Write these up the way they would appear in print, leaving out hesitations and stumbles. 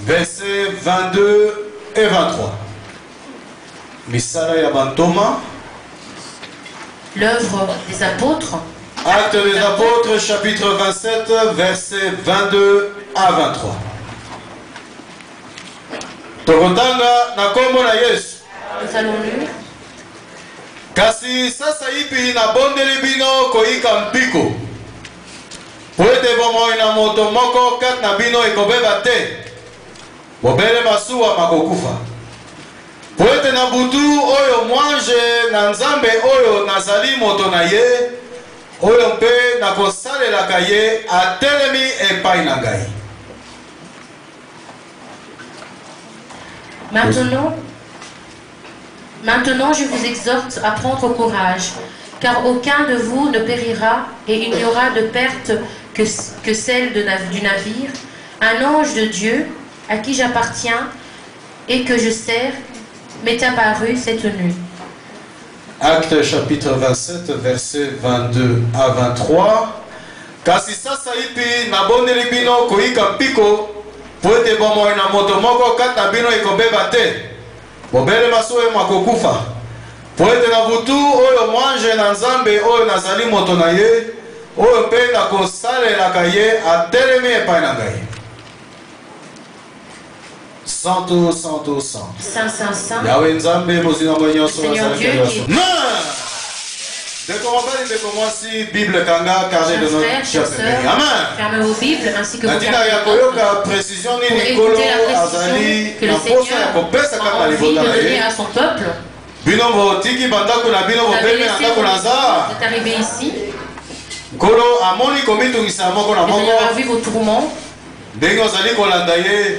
Versets 22 et 23. Misala Yabantoma. L'œuvre des apôtres. Actes des apôtres, chapitre 27, versets 22 à 23. Tokotanga na kombo na Yesu. Nous allons lire. Kasi sasa ipi na bondeli bino koika mpiko. Poete bomo ina moto moko kat na bino ekobeba te. Bobele masuwa makokufa. Poete na butu oyo mwange na nzambe oyo nazali moto na ye. Oyo mpe na kosalelaka ye atelemi epai na ngai. Maintenant, je vous exhorte à prendre courage, car aucun de vous ne périra et il n'y aura de perte que celle du navire. Un ange de Dieu, à qui j'appartiens et que je sers, m'est apparu cette nuit. Acte chapitre 27, versets 22 à 23. Kasi sasa ipi na bondeli bino koika mpiko. Poete bomo ina moto moko kata bino ekobeba te. Bobele masuwe makokufa. Poete na butu oyo mwange na nzambe oyo nazali moto na ye. Oyo mpe na kosalelaka ye atelemi epai na ngai. Santo, santo, santo. Saint, saint, saint. Yahweh nzambe mozina mwenye Seigneur Dieu qui est... si Bible kanga carnet de notre chapitre. Amen. Fermez vos Bibles ainsi que vos Pour précision que le Seigneur a envie de donner à son peuple. Vous êtes arrivé ici. Vous avez vu vos tourments.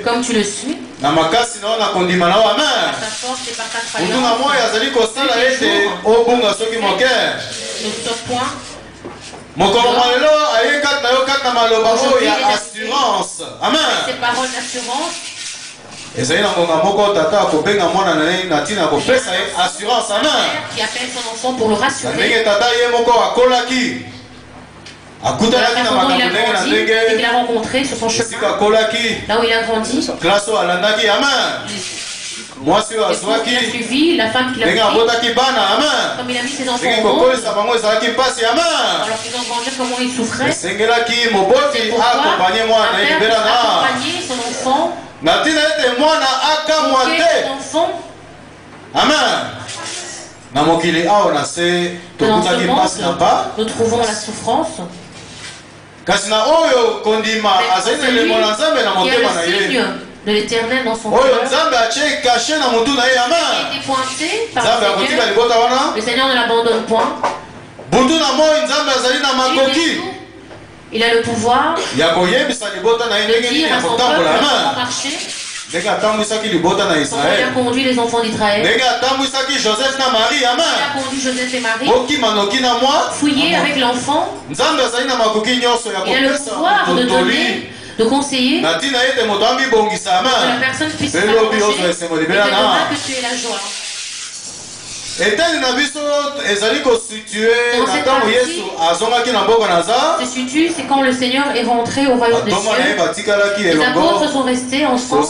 Comme tu le suis. Na makasi na kondima na amen. Mutu na moya azali kosala ete obunga soki moke. Mokolo malelo ayeka na yo kata maloba oyo ya assurance. Amen. Ces paroles d'assurance. Ezali na ngonga moko tata akobenga mwana na ye na tina kopesa ye assurance. Amen. Qui appelle son enfant pour le rassurer. Ndenge tata ye moko akolaki. La façon dont il a grandi et qu'il a rencontré sur son chemin, là où il a grandi, moi qui a suivi, la femme qu'il a pris, comme il a mis ses enfants au monde, alors qu'ils ont grandi, comment il souffrait, c'est pourquoi il a accompagné son enfant, pour que son enfant, amen. Dans ce monde, nous trouvons la souffrance. Kasi na oyo kondima azali le monanzambe na motema na ye. De l'Éternel dans son cœur. Oyo nzambe ache caché na mutu na ye amen. Il a été pointé par le Seigneur. Le Seigneur ne l'abandonne point. Butu na moi nzambe azali na makoki. Il a le pouvoir ya koyebisa libota na ye ndenge nini ya kotambola amen. Il a conduit les enfants d'Israël. Il a conduit Joseph et Marie. Fouiller avec l'enfant. Il a le pouvoir de donner, de conseiller, que la personne puisse s'approcher et de que tu es la joie. Se situe, c'est quand le Seigneur est rentré au royaume des cieux. Les apôtres sont restés ensemble,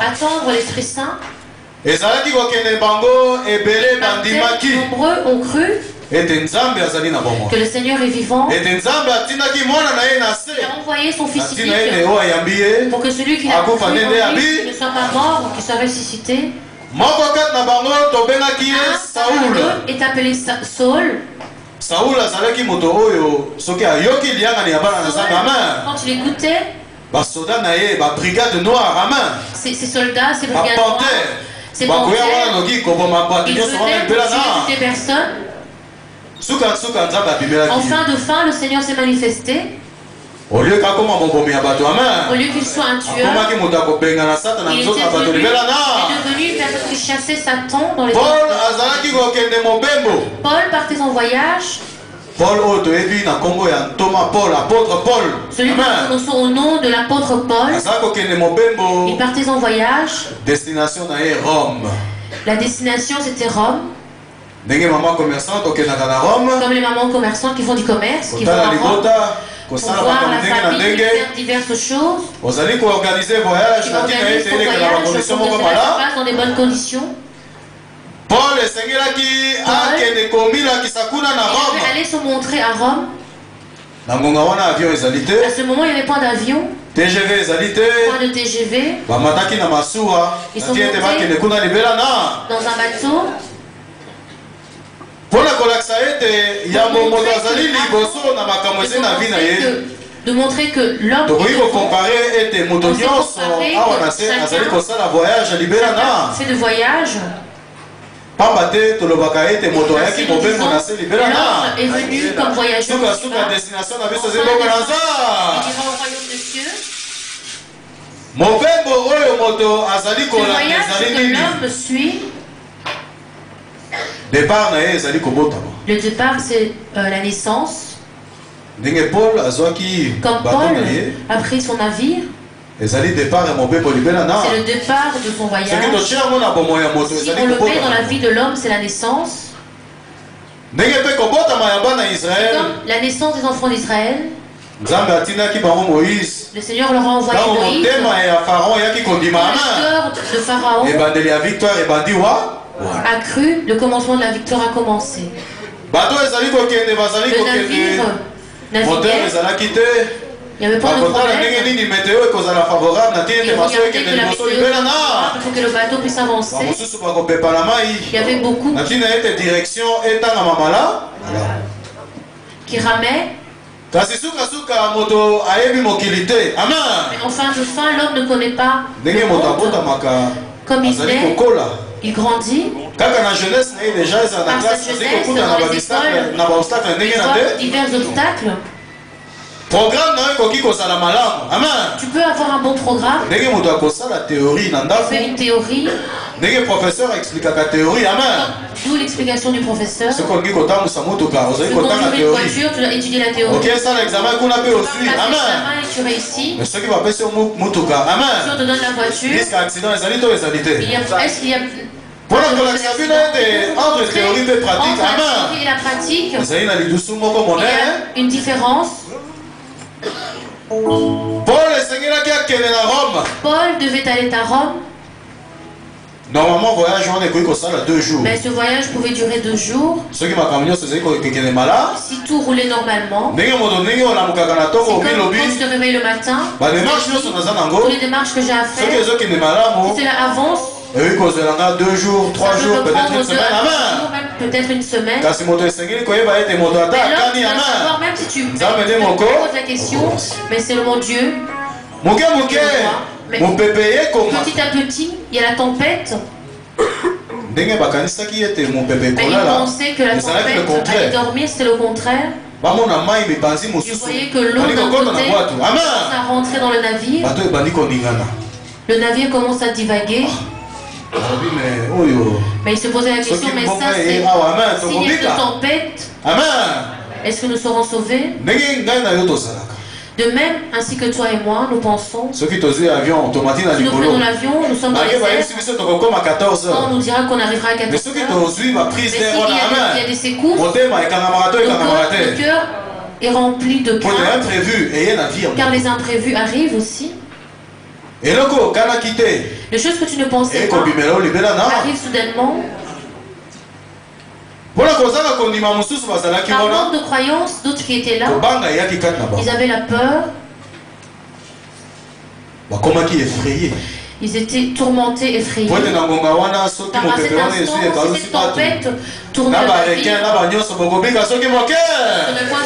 attendre l'Esprit Saint. Nombreux ont cru que le Seigneur est vivant. Il a envoyé son Fils unique pour que celui qui l'a cru ne soit pas mort ou qu'il soit ressuscité. Est appelé Saul. Saul azalaki moto oyo soki ayoki lianga ni abana na zanga amen. Quand il écoutait, ba soldats na ye ba brigade noire amen. Ces soldats, ces brigades noires, ces panthères, ils venaient tuer des personnes. En fin de fin, le Seigneur s'est manifesté. Au lieu qu'il soit un tueur, il est devenu une personne qui chassait Satan dans les Paul partait en voyage. Paul apôtre Paul. Celui qui prononçait au nom de l'apôtre Paul. Il partait en voyage. Destination Rome. La destination c'était Rome. Comme les mamans commerçantes qui font du commerce, qui vont à Rome. pour voir la famille, faire diverses choses. Vous allez organiser voyage, Tu organises ton voyage pour que cela se passe dans des bonnes conditions. Paul et Seigneur qui a été commis là qui s'accuna na Rome. Il allait se montrer à Rome. Na ngonga wana avion ezalité. À ce moment, il n'y avait pas d'avion. TGV ezalité. Pas de TGV. Ba mataki na masuwa. Ils sont montés dans un bateau. Pour la kolaksaete ya moto azali liboso na makambo ese na vie na ye. De montrer que l'homme fait de voyage. L'homme est venu comme voyageur. Il ira au royaume de Dieu. Le voyage que l'homme suit. Le départ, c'est la naissance. Comme Paul a pris son navire, c'est le départ de son voyage. Si on le met dans la vie de l'homme, c'est la naissance. Comme la naissance des enfants d'Israël, le Seigneur leur a envoyé Moïse. Quand le cœur de Pharaon a cru, le commencement de la victoire a commencé. Le navire naviguait. Il n'y avait pas de problème. Il faut que le bateau puisse avancer. Il y avait beaucoup qui ramaient. Mais en fin de fin, l'homme ne connaît pas le monde. Comme il est, il grandit. Par sa jeunesse, dans les écoles, il voit divers obstacles. Tu peux avoir un bon programme. Tu fais une théorie. D'où l'explication du professeur. Si tu conduis une voiture, tu dois étudier la théorie. Tu passes l'examen et tu réussis. Si on te donne la voiture, est-ce qu'il y a pour la entre théorie et pratique, et la pratique, il y a une différence. Paul devait aller à Rome. Normalement, voyage on 2 jours. Mais ce voyage pouvait durer 2 jours. Si tout roulait normalement. C'est comme quand je te réveille le matin. Toutes les démarches que j'ai à faire. Si cela avance. 2 jours, 3 jours, peut-être une semaine. Peut-être une semaine. Mais l'homme savoir, même si tu poses la question, mais c'est mon Dieu. Mais petit à petit, il y a la tempête. Mais il pensait que la tempête allait dormir, c'était le contraire. Je voyais que l'eau d'un côté commence à rentrer dans le navire. Le navire commence à divaguer. Mais il se posait la question, mais ça c'est s'il y a une tempête, est-ce que nous serons sauvés? De même, ainsi que toi et moi, nous pensons. Si nous prenons l'avion, nous sommes dans les airs. On nous dira qu'on arrivera à 14 heures. Mais s'il y a des secours, le cœur est rempli de crainte. Car les imprévus arrivent aussi. Les choses que tu ne pensais pas arrivent soudainement. Par manque de croyance, d'autres qui étaient là, ils avaient la peur. Ils étaient tourmentés, effrayés. Par cet instant, si cette tempête tournait le navire, on ne pouvait pas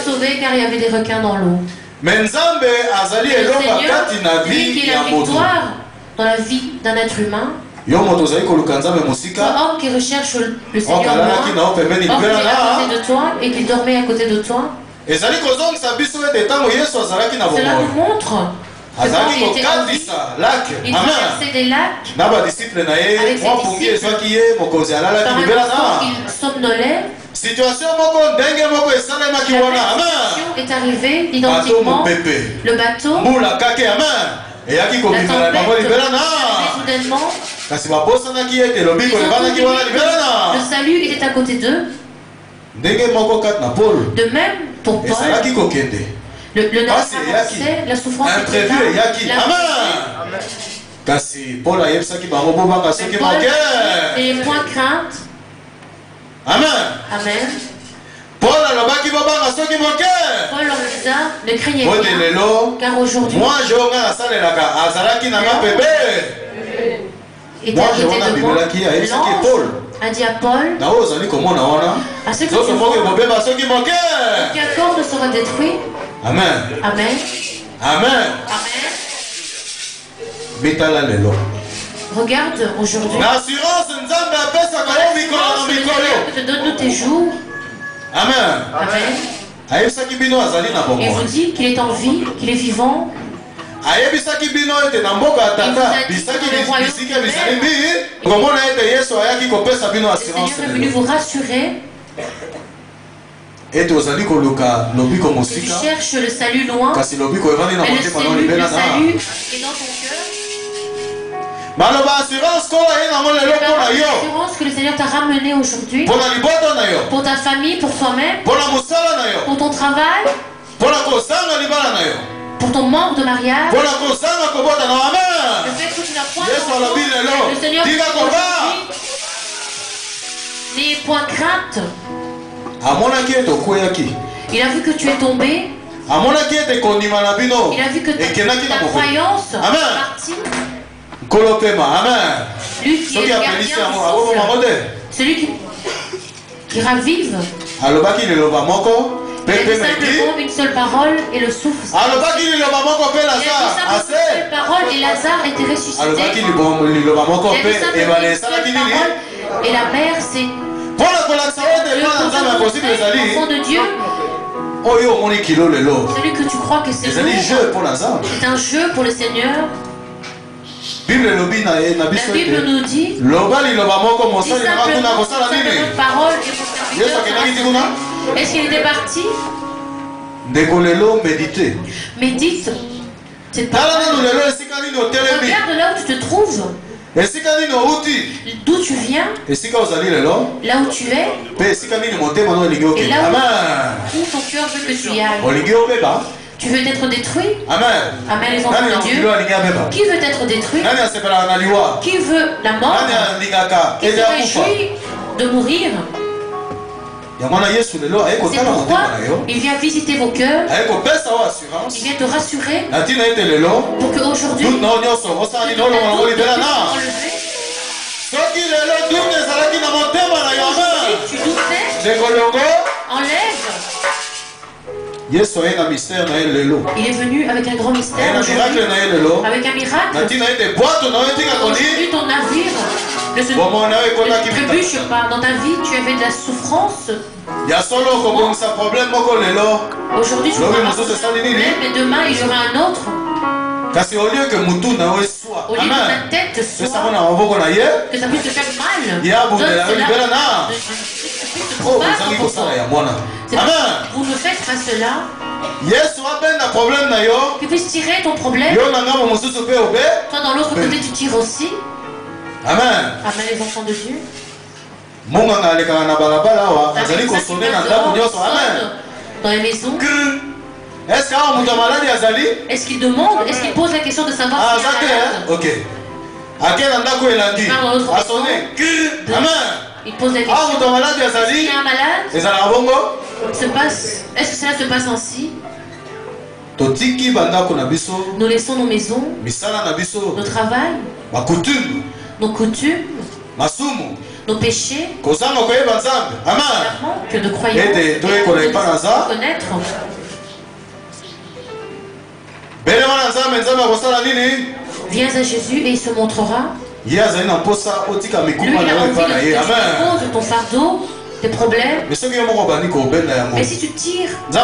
sauver car il y avait des requins dans l'eau. Mais le Seigneur, lui qui est la victoire dans la vie d'un être humain, toi, homme qui recherche le Seigneur moi, homme qui est à côté de toi et qui dormait à côté de toi, cela nous montre que quand il était en vie, il traversait des lacs avec ses disciples. Par un il somnolait. Situation est arrivée identiquement. Le bateau, la tempête soudainement. Le salut était à côté d'eux. De même pour Paul, Le nerf avancé, la souffrance était là. Amen. Kasi Paul a yebsaki bango bobanga soki moke. Et point crainte. Amen. Amen. Paul alobaki bobanga soki moke. Paul leur disait, ne craignez pas, car aujourd'hui, moi je nga salelaka azalaki na ma bébé. Moi je wana bimelaki a yebsaki Paul. A dit à Paul, à ceux qui aucun corps ne sera détruit. Amen. Amen. Amen. Amen. Regarde aujourd'hui. L'assurance que te donne tes jours. Amen. Amen. Il vous dit qu'il est en vie, qu'il est vivant. Il est venu vous rassurer. Et tu cherches le salut loin, mais le salut est dans ton cœur. L'assurance que le Seigneur t'a ramené aujourd'hui pour ta famille, pour toi-même, pour ton travail, pour ton manque de mariage, le fait que tu n'as point de le Seigneur aujourd'hui, n'ayez point crainte. Il a vu que tu es tombé. Il a vu que ta croyance est partie. Lui qui est gardien du souffle, celui qui ravive. Il a dit simplement une seule parole et le souffle. Il a dit simplement une seule parole et Lazare était ressuscité. Il a dit simplement une seule parole et la mer s'est... L'enfant de Dieu, celui que tu crois que c'est un jeu pour le Seigneur. La Bible nous dit simplement une parole et mon serviteur. Est-ce qu'il était parti? Médite cette parole. Regarde là où tu te trouves. D'où tu viens, là où tu es, et là où ton cœur veut que tu y ailles. Tu veux être détruit? Amen, les enfants de Dieu. Qui veut être détruit? Qui veut la mort? Qui se réjouit de mourir? C'est pourquoi il vient visiter vos cœurs. Il vient te rassurer pour qu'aujourd'hui, tu doutais, enlève. Il est venu avec un grand mystère, avec un miracle. Aujourd'hui, ton navire ne trébuche pas. Dans ta vie, tu avais de la souffrance. Aujourd'hui, tu auras un problème, mais demain, il y aura un autre. Au lieu que ta tête soit, que ça puisse te faire mal, vous ne faites pas cela. Tu puisses tirer ton problème. Toi dans l'autre côté tu tires aussi. Amen. Amen, les enfants de Dieu. Dans les maisons. Est-ce qu'il demande, est-ce qu'il pose la question de savoir si il est malade? Ok. Il pose la question. Est-ce qu'il y a un malade? Est-ce que cela se passe ainsi? Nous laissons nos maisons, nos travail, nos coutumes, nos péchés, que de croyance, de connaître. Viens à Jésus et il se montrera. Lui, il a envie de te ton fardeau, tes problèmes. Mais si tu tires tes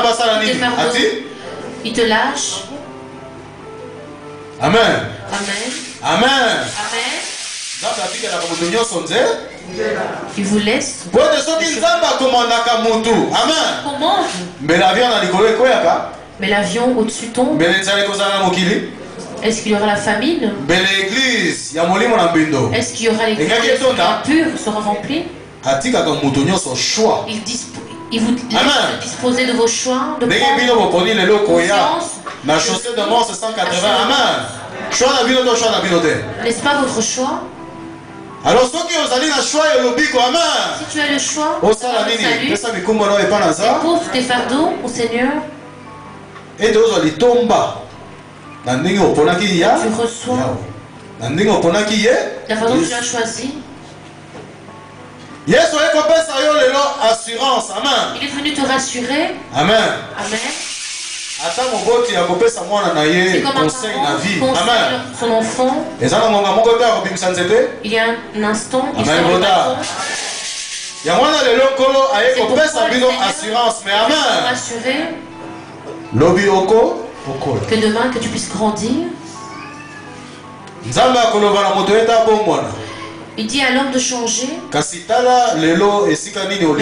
fardeaux, il te lâche. Amen. Amen. Amen. Amen. Il vous laisse. Commande. Mais l'avion au-dessus tombe. Est-ce qu'il y aura la famine? Est-ce qu'il y aura l'église pure sera remplie? Il vous laisse disposer de vos choix, de prendre conscience. Na chaussée de mort, c'est 180. Amen. Choix na bino to choix na bino te. N'est-ce pas votre choix? Alors ceux qui ont allé na choix et lobiko, amen. Si tu as le choix, au salut, dépose tes fardeaux au Seigneur. Et tu reçois la façon dont tu as choisi. Il est venu te rassurer. Amen. Amen. C'est comme un conseil son enfant. Il y a un instant, il c'est que demain que tu puisses grandir. Il dit à l'homme de changer. Mais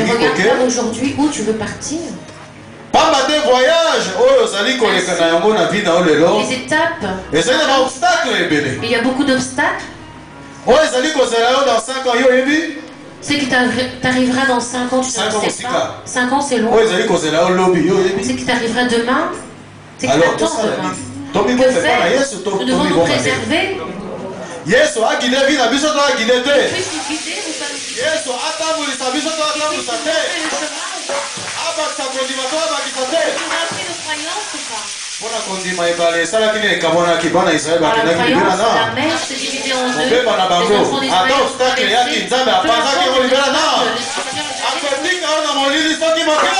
regarde aujourd'hui où tu veux partir. Les étapes. Il y a beaucoup d'obstacles. Ce qui t'arrivera dans 5 ans, tu ne sais pas. 5 ans, c'est long. Ce qui t'arrivera demain, c'est qui t'attend demain. Que faire? Nous devons nous préserver. Yesu akide vi na biso to akide te. Yesu atambulisa biso to atambulisa te. Abakisa kondima to abakisa te. Pona kondima ebale esalaki nini ekabonaki bana Israele bakendaki libela na mobemba na bango ata obstacle eyaki Nzambe apanzaki yango libela na akotika oyo na molili soki moke.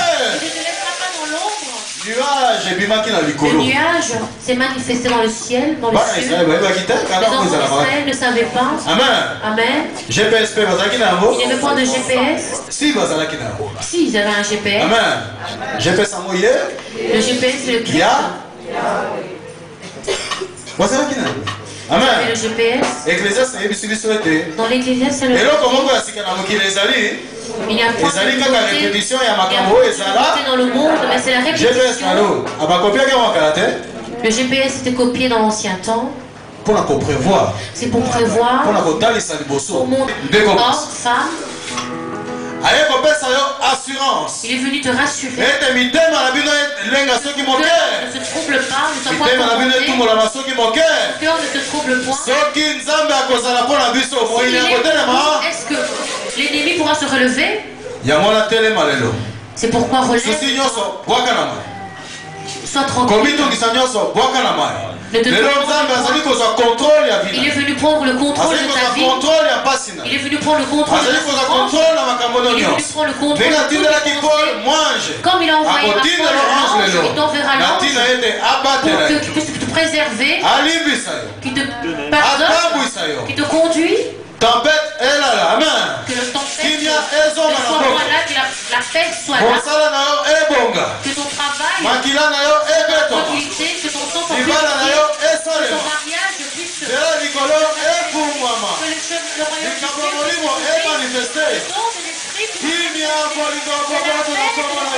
Le nuage s'est manifesté dans le ciel, dans le ciel. Les enfants d'Israël ne savaient pas. Amen. Il n'y avait pas de GPS. Si, ils avaient un GPS. Le GPS, c'est le Christ. Amen. Le GPS. Dans l'Ecclésiaste, c'est le il n'y a pas de répétition dans le monde, mais c'est la répétition. Le GPS était copié dans l'ancien temps. C'est pour prévoir. Pour montrer homme, femme. Il est venu te rassurer. Ne se trouble pas, ne sois pas tourmenté. Ton cœur ne se trouble point. Est-ce que l'ennemi pourra se relever? C'est pourquoi relève. Sois tranquille. Il est venu prendre le contrôle de ta vie. Il est venu prendre le contrôle de ta vie. Il est venu prendre le contrôle de tout. Comme il a envoyé l'ange, il t'enverra l'ange pour que tu puisses te préserver, qui te pardonne, qui te conduit. Tempête est là, amen. Que le tempête soit là, que la paix soit là. Que ton travail, tranquillité, que ton sang soit purifié, que ton mariage puisse se que le royaume de Dieu puisse se manifester. Le don de l'esprit puisse se manifester.